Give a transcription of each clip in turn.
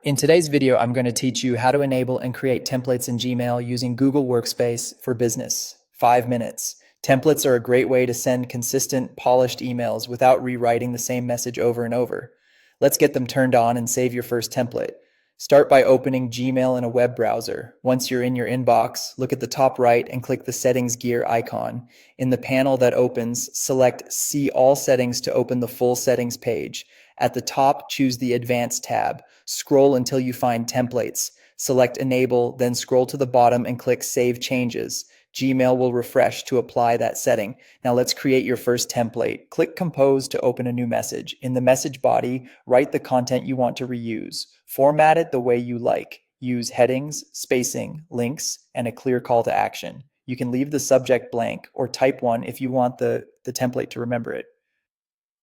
In today's video, I'm going to teach you how to enable and create templates in Gmail using Google Workspace for Business. 5 minutes. Templates are a great way to send consistent, polished emails without rewriting the same message over and over. Let's get them turned on and save your first template. Start by opening Gmail in a web browser. Once you're in your inbox, look at the top right and click the settings gear icon. In the panel that opens, select See All Settings to open the full settings page. At the top, choose the Advanced tab. Scroll until you find Templates. Select Enable, then scroll to the bottom and click Save Changes. Gmail will refresh to apply that setting. Now let's create your first template. Click Compose to open a new message. In the message body, write the content you want to reuse. Format it the way you like. Use headings, spacing, links, and a clear call to action. You can leave the subject blank or type one if you want the template to remember it.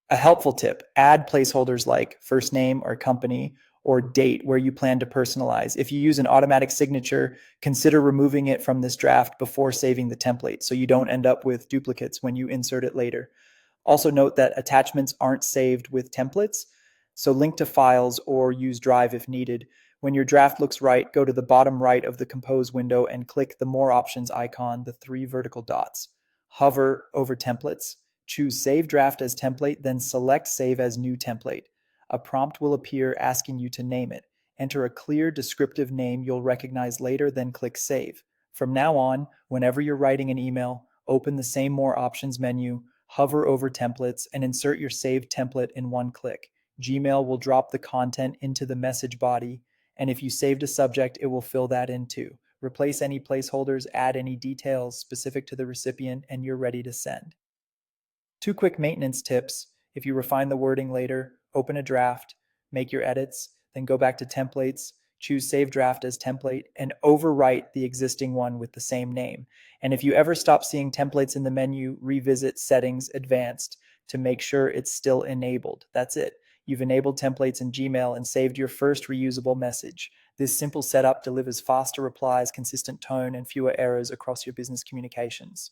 A helpful tip, add placeholders like first name or company or date where you plan to personalize. If you use an automatic signature, consider removing it from this draft before saving the template so you don't end up with duplicates when you insert it later. Also note that attachments aren't saved with templates, so link to files or use Drive if needed. When your draft looks right, go to the bottom right of the Compose window and click the More Options icon, the three vertical dots. Hover over templates, choose Save Draft as Template, then select Save as New Template. A prompt will appear asking you to name it. Enter a clear, descriptive name you'll recognize later, then click Save. From now on, whenever you're writing an email, open the same More Options menu, hover over templates, and insert your saved template in one click. Gmail will drop the content into the message body, and if you saved a subject, it will fill that in too. Replace any placeholders, add any details specific to the recipient, and you're ready to send. Two quick maintenance tips. If you refine the wording later, open a draft, make your edits, then go back to templates, choose Save Draft as Template, and overwrite the existing one with the same name. And if you ever stop seeing templates in the menu, revisit Settings Advanced to make sure it's still enabled. That's it. You've enabled templates in Gmail and saved your first reusable message. This simple setup delivers faster replies, consistent tone, and fewer errors across your business communications.